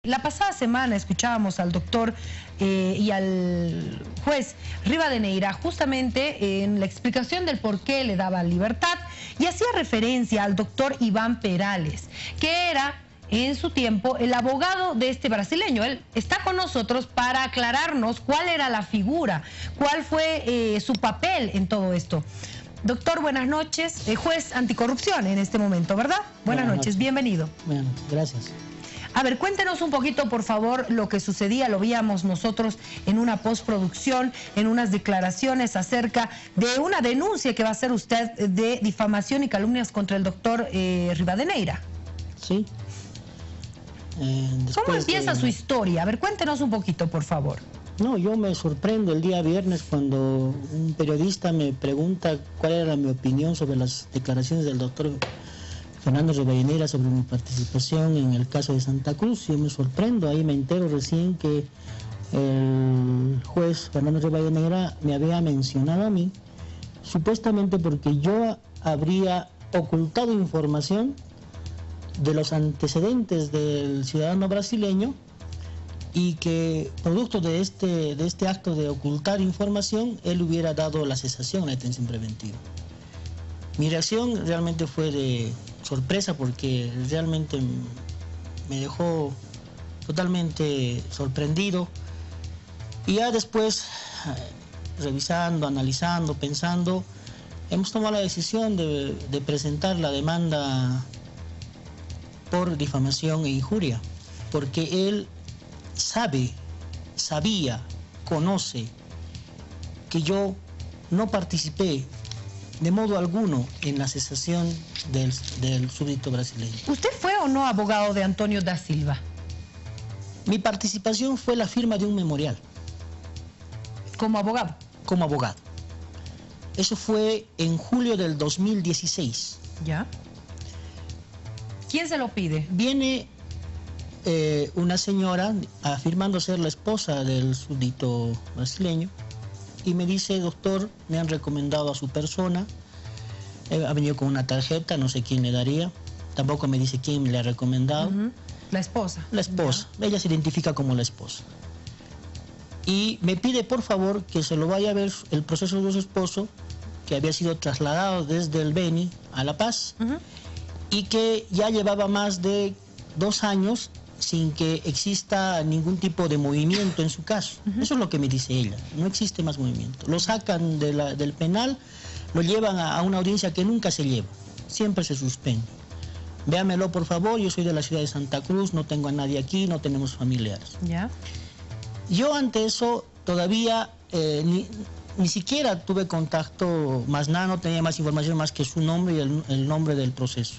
La pasada semana escuchábamos al doctor y al juez Rivadeneira justamente en la explicación del por qué le daba libertad y hacía referencia al doctor Iván Perales, que era en su tiempo el abogado de este brasileño. Él está con nosotros para aclararnos cuál era la figura, cuál fue su papel en todo esto. Doctor, buenas noches, juez anticorrupción en este momento, ¿verdad? Buenas noches, bienvenido. Bueno, gracias. A ver, cuéntenos un poquito, por favor, lo que sucedía, lo veíamos nosotros en una postproducción, en unas declaraciones acerca de una denuncia que va a hacer usted de difamación y calumnias contra el doctor Rivadeneira. Sí. ¿Cómo empieza su historia? A ver, cuéntenos un poquito, por favor. No, yo me sorprendo el día viernes cuando un periodista me pregunta cuál era mi opinión sobre las declaraciones del doctor Fernando Rivadeneira sobre mi participación en el caso de Santa Cruz. Yo me sorprendo, ahí me entero recién que el juez Fernando Rivadeneira me había mencionado a mí, supuestamente porque yo habría ocultado información de los antecedentes del ciudadano brasileño y que producto de este acto de ocultar información, él hubiera dado la cesación a la detención preventiva. Mi reacción realmente fue de sorpresa porque realmente me dejó totalmente sorprendido. Y ya después, revisando, analizando, pensando, hemos tomado la decisión de presentar la demanda por difamación e injuria, porque él sabía, conoce que yo no participé de modo alguno en la cesación del súbdito brasileño. ¿Usted fue o no abogado de Antonio da Silva? Mi participación fue la firma de un memorial. ¿Como abogado? Como abogado. Eso fue en julio del 2016. ¿Ya? ¿Quién se lo pide? Viene una señora afirmando ser la esposa del súbdito brasileño y me dice: doctor, me han recomendado a su persona, ha venido con una tarjeta, no sé quién le daría, tampoco me dice quién le ha recomendado. La esposa. La esposa, ya. Ella se identifica como la esposa. Y me pide por favor que se lo vaya a ver el proceso de su esposo, que había sido trasladado desde el Beni a La Paz, y que ya llevaba más de 2 años sin que exista ningún tipo de movimiento en su caso. Eso es lo que me dice ella, no existe más movimiento. Lo sacan del penal, lo llevan a una audiencia que nunca se lleva, siempre se suspende. Véamelo por favor, yo soy de la ciudad de Santa Cruz, no tengo a nadie aquí, no tenemos familiares. ¿Ya? Yo ante eso todavía ni siquiera tuve contacto, más nada, no tenía más información más que su nombre y el nombre del proceso.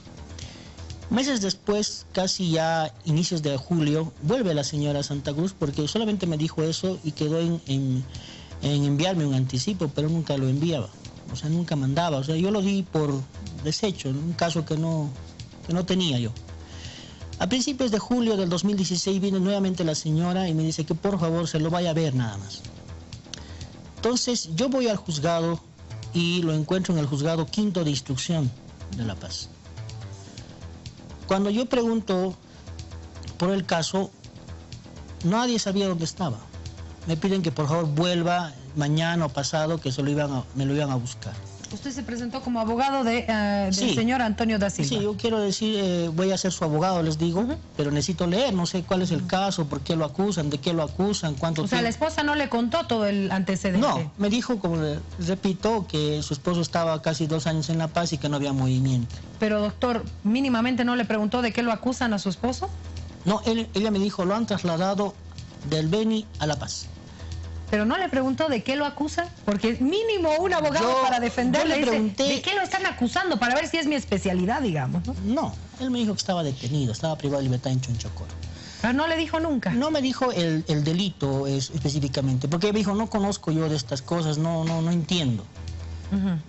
Meses después, casi ya inicios de julio, vuelve la señora Santa Cruz porque solamente me dijo eso y quedó en enviarme un anticipo, pero nunca lo enviaba, o sea, nunca mandaba, o sea, yo lo di por desecho, un caso que no tenía yo. A principios de julio del 2016 viene nuevamente la señora y me dice que por favor se lo vaya a ver nada más. Entonces yo voy al juzgado y lo encuentro en el juzgado 5º de instrucción de La Paz. Cuando yo pregunto por el caso, nadie sabía dónde estaba. Me piden que por favor vuelva mañana o pasado, que me lo iban a buscar. ¿Usted se presentó como abogado del señor Antonio da Silva? Sí, yo quiero decir, voy a ser su abogado, les digo, pero necesito leer, no sé cuál es el caso, por qué lo acusan, de qué lo acusan, cuánto tiempo. O sea, la esposa no le contó todo el antecedente. No, me dijo, como repito, que su esposo estaba casi 2 años en La Paz y que no había movimiento. Pero doctor, ¿mínimamente no le preguntó de qué lo acusan a su esposo? No, ella me dijo, lo han trasladado del Beni a La Paz. Pero no le preguntó de qué lo acusan, porque mínimo un abogado para defenderle le pregunté, dice, ¿de qué lo están acusando? Para ver si es mi especialidad, digamos, ¿no? No, él me dijo que estaba detenido, estaba privado de libertad en Chonchocoro. Pero no le dijo nunca. No me dijo el delito específicamente, porque me dijo, no conozco yo de estas cosas, no entiendo.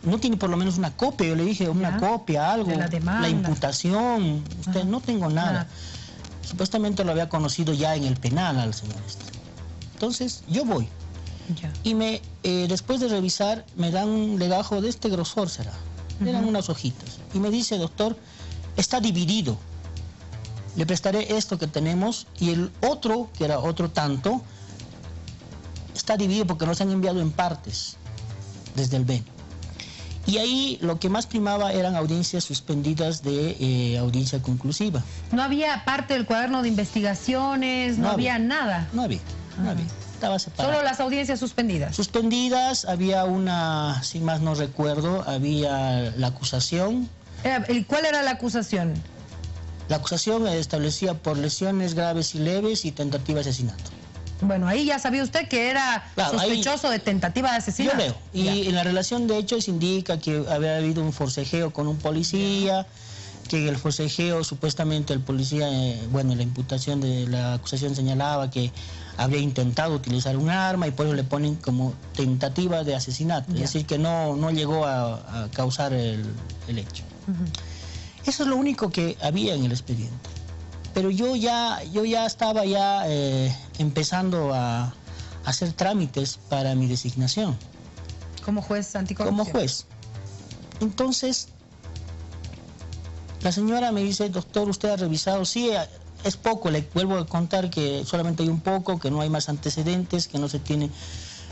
No tiene por lo menos una copia, yo le dije, una copia, algo, de la demanda, la imputación, usted, no tengo nada. Supuestamente lo había conocido ya en el penal al señor este. Entonces, yo voy. Ya. Y después de revisar, me dan un legajo de este grosor, será. Me dan unas hojitas. Y me dice, doctor, está dividido. le prestaré esto que tenemos, y el otro, que era otro tanto, está dividido porque nos han enviado en partes desde el B. Y ahí lo que más primaba eran audiencias suspendidas de audiencia conclusiva. ¿No había parte del cuaderno de investigaciones? ¿No había nada? No había. Estaba separado. Solo las audiencias suspendidas. Suspendidas, había una, si más no recuerdo, había la acusación. ¿Cuál era la acusación? La acusación establecía por lesiones graves y leves y tentativa de asesinato. Bueno, ahí ya sabía usted que era sospechoso de tentativa de asesinato. Yo leo. Y en la relación de hechos indica que había habido un forcejeo con un policía, que el forcejeo supuestamente el policía, bueno, la imputación de la acusación señalaba que había intentado utilizar un arma y por eso le ponen como tentativa de asesinato. Es decir, que no llegó a causar el hecho. Eso es lo único que había en el expediente. Pero yo ya estaba empezando a hacer trámites para mi designación. ¿Como juez anticorrupción? Como juez. Entonces, la señora me dice, doctor, ¿usted ha revisado? Sí, es poco, le vuelvo a contar que solamente hay un poco, que no hay más antecedentes, que no se tiene,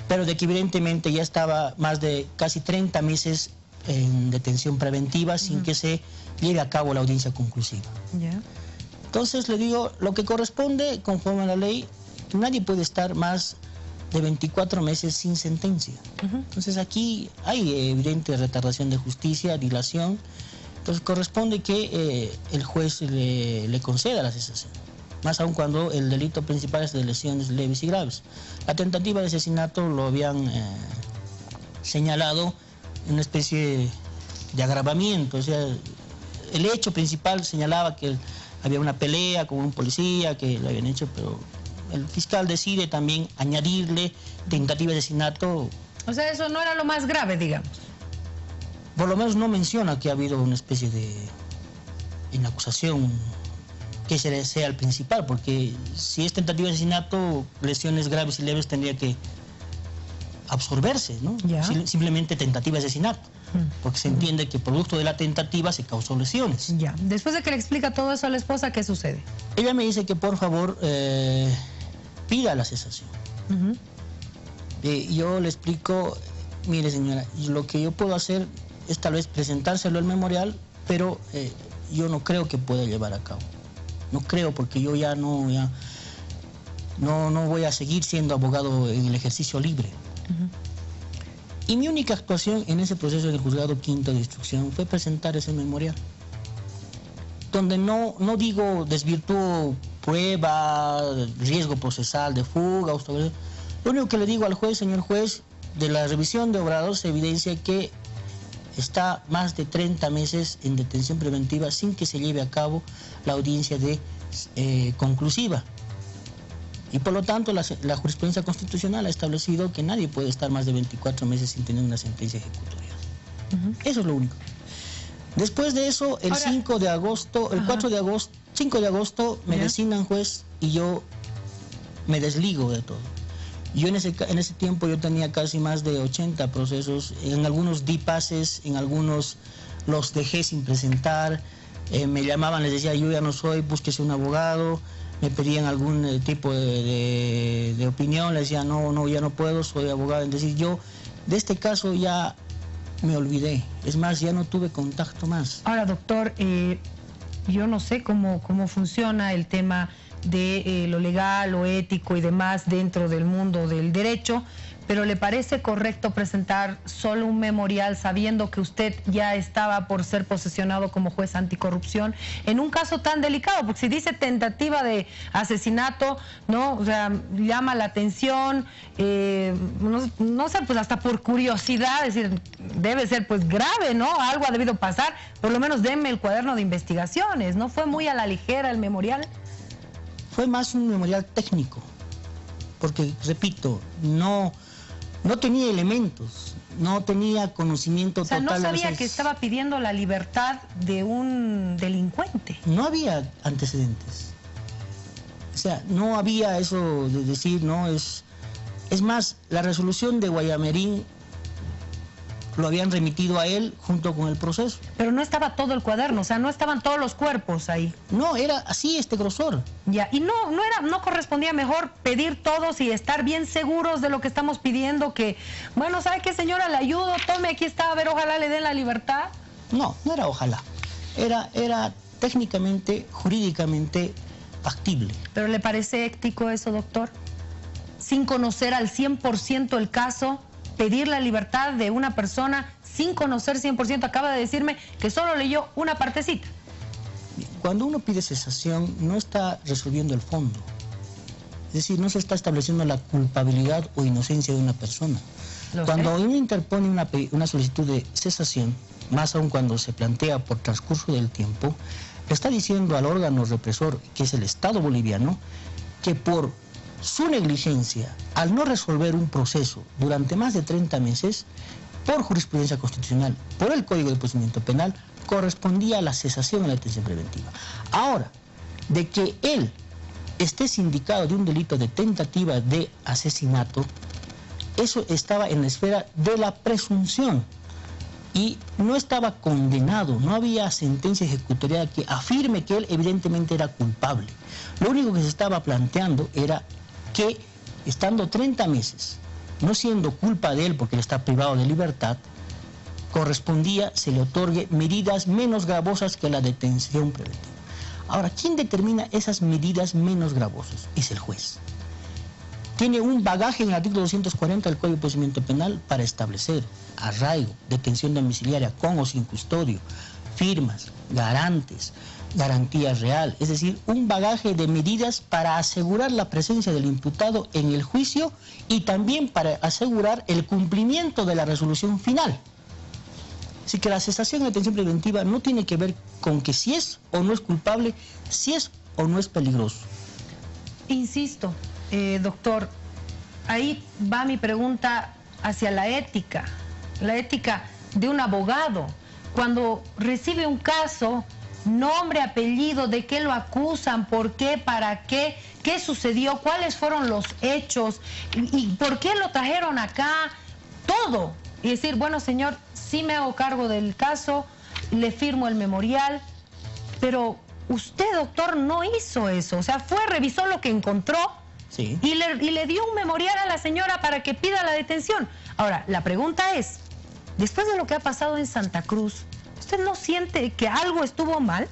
pero de que evidentemente ya estaba más de casi 30 meses en detención preventiva sin que se lleve a cabo la audiencia conclusiva. Entonces le digo, lo que corresponde conforme a la ley, nadie puede estar más de 24 meses sin sentencia. Entonces aquí hay evidente retardación de justicia, dilación. Entonces corresponde que el juez le conceda la cesación, más aún cuando el delito principal es de lesiones leves y graves. La tentativa de asesinato lo habían señalado en una especie de agravamiento, o sea, el hecho principal señalaba que había una pelea con un policía que lo habían hecho, pero el fiscal decide también añadirle tentativa de asesinato. O sea, eso no era lo más grave, digamos. Por lo menos no menciona que ha habido una especie de en acusación que sea el principal, porque si es tentativa de asesinato, lesiones graves y leves tendría que absorberse, ¿no? Simplemente tentativa de asesinato, porque se entiende que producto de la tentativa se causó lesiones. Después de que le explica todo eso a la esposa, ¿qué sucede? Ella me dice que por favor pida la cesación. Yo le explico, mire señora, lo que yo puedo hacer es tal vez presentárselo al memorial, pero yo no creo que pueda llevar a cabo. No creo, porque yo ya no voy a seguir siendo abogado en el ejercicio libre. Y mi única actuación en ese proceso del juzgado quinto de instrucción fue presentar ese memorial, donde no digo desvirtúo prueba, riesgo procesal de fuga. Lo único que le digo al juez, señor juez, de la revisión de Obrador se evidencia que está más de 30 meses en detención preventiva sin que se lleve a cabo la audiencia conclusiva. Y por lo tanto la jurisprudencia constitucional ha establecido que nadie puede estar más de 24 meses sin tener una sentencia ejecutoria. Eso es lo único. Después de eso, el 5 de agosto, el 5 de agosto me designan juez y yo me desligo de todo. Yo en ese tiempo yo tenía casi más de 80 procesos, en algunos di pases, en algunos los dejé sin presentar, me llamaban, les decía yo ya no soy, búsquese un abogado, me pedían algún tipo de opinión, les decía no, ya no puedo, soy abogado. Es decir, yo de este caso ya me olvidé, es más, ya no tuve contacto más. Ahora, doctor, yo no sé cómo funciona el tema de lo legal, lo ético y demás dentro del mundo del derecho, pero ¿le parece correcto presentar solo un memorial sabiendo que usted ya estaba por ser posesionado como juez anticorrupción en un caso tan delicado? Porque si dice tentativa de asesinato, ¿no? O sea, llama la atención, no sé, pues hasta por curiosidad, es decir, debe ser pues grave, ¿no? Algo ha debido pasar, por lo menos denme el cuaderno de investigaciones, ¿no? ¿Fue muy a la ligera el memorial? Fue más un memorial técnico, porque, repito, no tenía elementos, no tenía conocimiento total. O sea, no sabía que estaba pidiendo la libertad de un delincuente. No había antecedentes. O sea, no había eso de decir, no, es más, la resolución de Guayamerín lo habían remitido a él junto con el proceso. Pero no estaba todo el cuaderno, o sea, no estaban todos los cuerpos ahí. No, era así este grosor. Ya, y no correspondía mejor pedir todos y estar bien seguros de lo que estamos pidiendo, que, bueno, ¿sabe qué, señora? Le ayudo, tome, aquí está, a ver, ojalá le den la libertad. No, no era ojalá. Era técnicamente, jurídicamente factible. ¿Pero le parece ético eso, doctor? Sin conocer al 100% el caso, pedir la libertad de una persona sin conocer 100%, acaba de decirme que solo leyó una partecita. Cuando uno pide cesación, no está resolviendo el fondo. Es decir, no se está estableciendo la culpabilidad o inocencia de una persona. Cuando uno interpone una solicitud de cesación, más aún cuando se plantea por transcurso del tiempo, le está diciendo al órgano represor, que es el Estado boliviano, que por su negligencia, al no resolver un proceso durante más de 30 meses, por jurisprudencia constitucional, por el Código de Procedimiento Penal, correspondía a la cesación de la detención preventiva. Ahora, de que él esté sindicado de un delito de tentativa de asesinato, eso estaba en la esfera de la presunción y no estaba condenado, no había sentencia ejecutorial que afirme que él evidentemente era culpable. Lo único que se estaba planteando era que, estando 30 meses, no siendo culpa de él porque él está privado de libertad, correspondía, se le otorgue medidas menos gravosas que la detención preventiva. Ahora, ¿quién determina esas medidas menos gravosas? Es el juez. Tiene un bagaje en el artículo 240 del Código de Procedimiento Penal para establecer arraigo, detención domiciliaria con o sin custodio, firmas, garantes, garantía real, es decir, un bagaje de medidas para asegurar la presencia del imputado en el juicio y también para asegurar el cumplimiento de la resolución final. Así que la cesación de detención preventiva no tiene que ver con que si es o no es culpable, si es o no es peligroso. Insisto, doctor, ahí va mi pregunta hacia la ética de un abogado. Cuando recibe un caso, nombre, apellido, de qué lo acusan, por qué, para qué, qué sucedió, cuáles fueron los hechos y por qué lo trajeron acá, todo. Y decir, bueno, señor, sí me hago cargo del caso, le firmo el memorial, pero usted, doctor, no hizo eso. O sea, fue, revisó lo que encontró, sí, y le dio un memorial a la señora para que pida la detención. Ahora, la pregunta es, después de lo que ha pasado en Santa Cruz, ¿usted no siente que algo estuvo mal?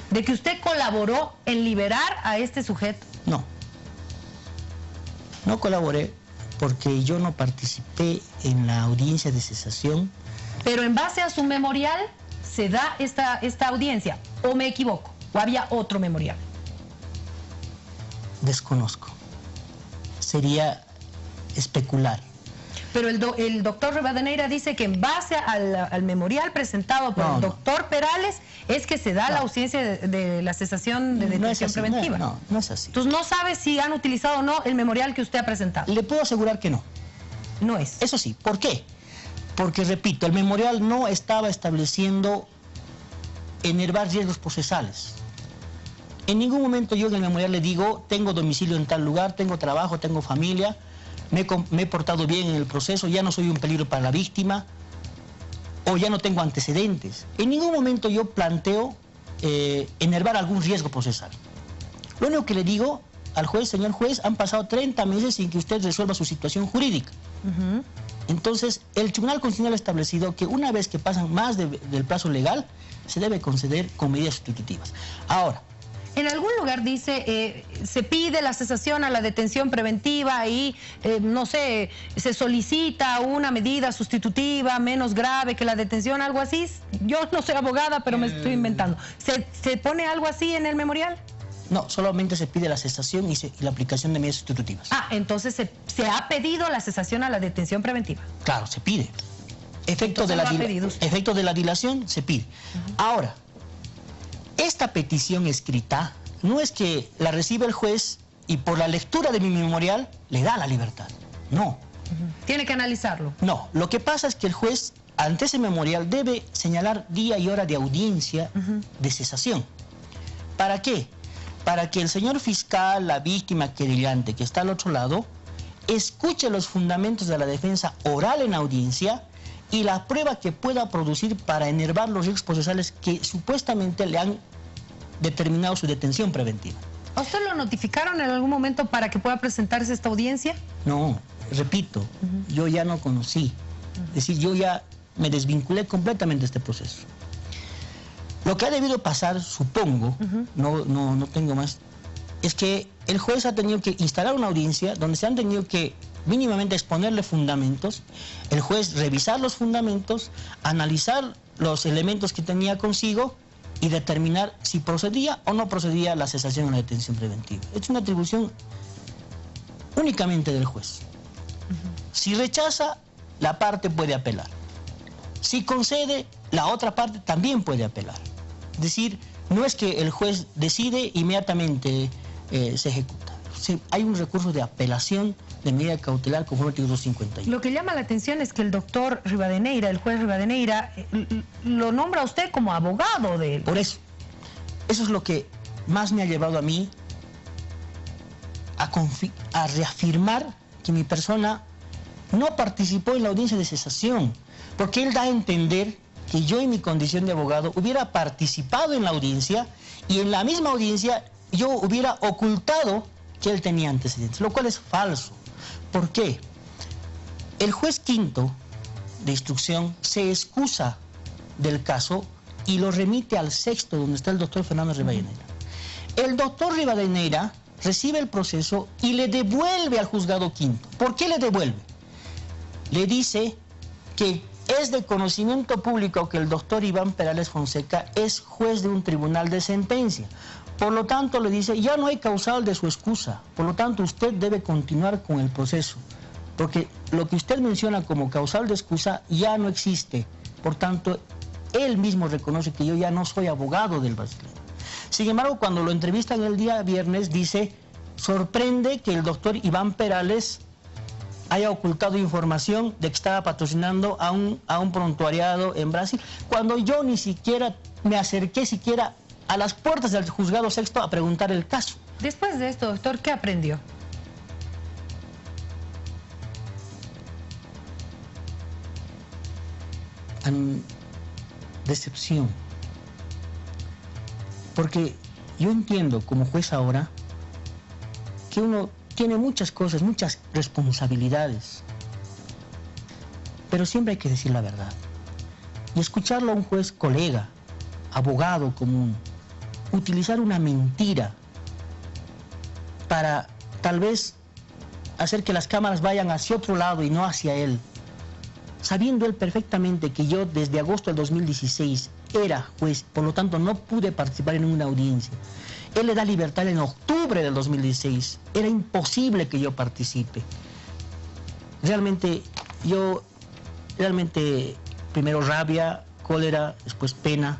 ¿De que usted colaboró en liberar a este sujeto? No. No colaboré porque yo no participé en la audiencia de cesación. Pero en base a su memorial se da esta audiencia, ¿o me equivoco? ¿O había otro memorial? Desconozco. Sería especular. Pero el doctor Rivadeneira dice que en base al memorial presentado por el doctor Perales es que se da la ausencia de la cesación de detención preventiva. No es así. Entonces no sabe si han utilizado o no el memorial que usted ha presentado. Le puedo asegurar que no. No es. Eso sí. ¿Por qué? Porque, repito, el memorial no estaba estableciendo enervar riesgos procesales. En ningún momento yo en el memorial le digo, tengo domicilio en tal lugar, tengo trabajo, tengo familia, me he portado bien en el proceso, ya no soy un peligro para la víctima, o ya no tengo antecedentes. En ningún momento yo planteo enervar algún riesgo procesal. Lo único que le digo al juez, señor juez, han pasado 30 meses sin que usted resuelva su situación jurídica. Entonces, el Tribunal Constitucional ha establecido que una vez que pasan más del plazo legal, se debe conceder con medidas sustitutivas. Ahora, en algún lugar dice, se pide la cesación a la detención preventiva y, no sé, se solicita una medida sustitutiva menos grave que la detención, algo así. Yo no soy abogada, pero me estoy inventando. ¿Se pone algo así en el memorial? No, solamente se pide la cesación y la aplicación de medidas sustitutivas. Ah, entonces se ha pedido la cesación a la detención preventiva. Claro, se pide. Efecto de la dilación se pide. Ahora, esta petición escrita no es que la recibe el juez y por la lectura de mi memorial le da la libertad. No. Tiene que analizarlo. No, lo que pasa es que el juez ante ese memorial debe señalar día y hora de audiencia de cesación. ¿Para qué? Para que el señor fiscal, la víctima querellante que está al otro lado, escuche los fundamentos de la defensa oral en audiencia y la prueba que pueda producir para enervar los riesgos procesales que supuestamente le han determinado su detención preventiva. ¿A usted lo notificaron en algún momento para que pueda presentarse esta audiencia? No, repito, yo ya no conocí. Es decir, yo ya me desvinculé completamente de este proceso. Lo que ha debido pasar, supongo, no tengo más, es que el juez ha tenido que instalar una audiencia donde se han tenido que mínimamente exponerle fundamentos, el juez revisar los fundamentos, analizar los elementos que tenía consigo y determinar si procedía o no procedía la cesación o la detención preventiva. Es una atribución únicamente del juez. Si rechaza, la parte puede apelar. Si concede, la otra parte también puede apelar. Es decir, no es que el juez decide inmediatamente se ejecuta. Sí, hay un recurso de apelación de medida cautelar conforme al artículo 251. Lo que llama la atención es que el doctor Rivadeneira, el juez Rivadeneira, lo nombra a usted como abogado de él. Por eso. Eso es lo que más me ha llevado a mí a reafirmar que mi persona no participó en la audiencia de cesación, porque él da a entender que yo en mi condición de abogado hubiera participado en la audiencia y en la misma audiencia yo hubiera ocultado que él tenía antecedentes, lo cual es falso. ¿Por qué? El juez quinto de instrucción se excusa del caso y lo remite al sexto, donde está el doctor Fernando Rivadeneira. El doctor Rivadeneira recibe el proceso y le devuelve al juzgado quinto. ¿Por qué le devuelve? Le dice que es de conocimiento público que el doctor Iván Perales Fonseca es juez de un tribunal de sentencia. Por lo tanto, le dice, ya no hay causal de su excusa. Por lo tanto, usted debe continuar con el proceso. Porque lo que usted menciona como causal de excusa ya no existe. Por tanto, él mismo reconoce que yo ya no soy abogado del brasileño. Sin embargo, cuando lo entrevistan el día viernes, dice, sorprende que el doctor Iván Perales haya ocultado información de que estaba patrocinando a un prontuariado en Brasil, cuando yo ni siquiera me acerqué siquiera a las puertas del juzgado sexto a preguntar el caso. Después de esto, doctor, ¿qué aprendió? Decepción. Porque yo entiendo como juez ahora que uno tiene muchas cosas, muchas responsabilidades, pero siempre hay que decir la verdad. Y escucharlo a un juez colega, abogado común, utilizar una mentira para tal vez hacer que las cámaras vayan hacia otro lado y no hacia él, sabiendo él perfectamente que yo desde agosto del 2016 era juez, por lo tanto no pude participar en una audiencia. Él le da libertad en octubre del 2016, era imposible que yo participe. Realmente, primero rabia, cólera, después pena,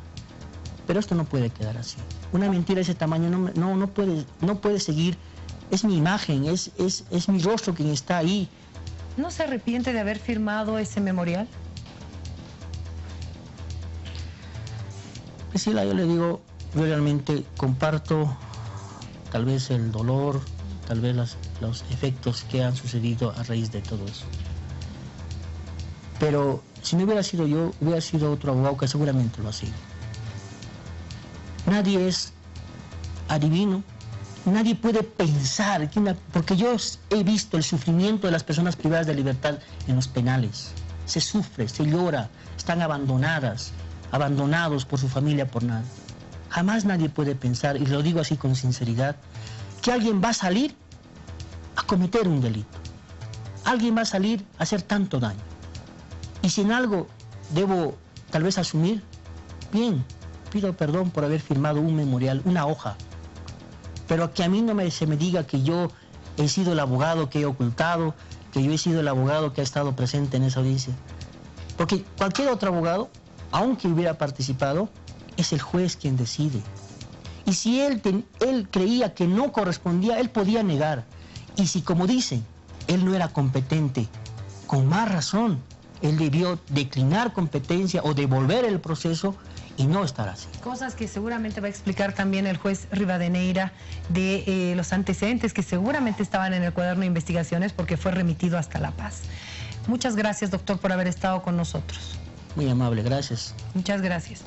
pero esto no puede quedar así. Una mentira de ese tamaño no puede seguir, es mi imagen, es mi rostro quien está ahí. ¿No se arrepiente de haber firmado ese memorial? Priscila, yo le digo, yo realmente comparto tal vez el dolor, tal vez los efectos que han sucedido a raíz de todo eso. Pero si no hubiera sido yo, hubiera sido otro abogado que seguramente lo ha sido. Nadie es adivino, nadie puede pensar, porque yo he visto el sufrimiento de las personas privadas de libertad en los penales. Se sufre, se llora, están abandonados por su familia por nada. Jamás nadie puede pensar, y lo digo así con sinceridad, que alguien va a salir a cometer un delito. Alguien va a salir a hacer tanto daño. Y si en algo debo tal vez asumir, bien, pido perdón por haber firmado un memorial, una hoja. Pero que a mí se me diga que yo he sido el abogado que he ocultado, que yo he sido el abogado que ha estado presente en esa audiencia. Porque cualquier otro abogado, aunque hubiera participado, es el juez quien decide. Y si él creía que no correspondía, él podía negar. Y si, como dicen, él no era competente, con más razón, él debió declinar competencia o devolver el proceso y no estar así. Cosas que seguramente va a explicar también el juez Rivadeneira de los antecedentes que seguramente estaban en el cuaderno de investigaciones porque fue remitido hasta La Paz. Muchas gracias, doctor, por haber estado con nosotros. Muy amable, gracias. Muchas gracias.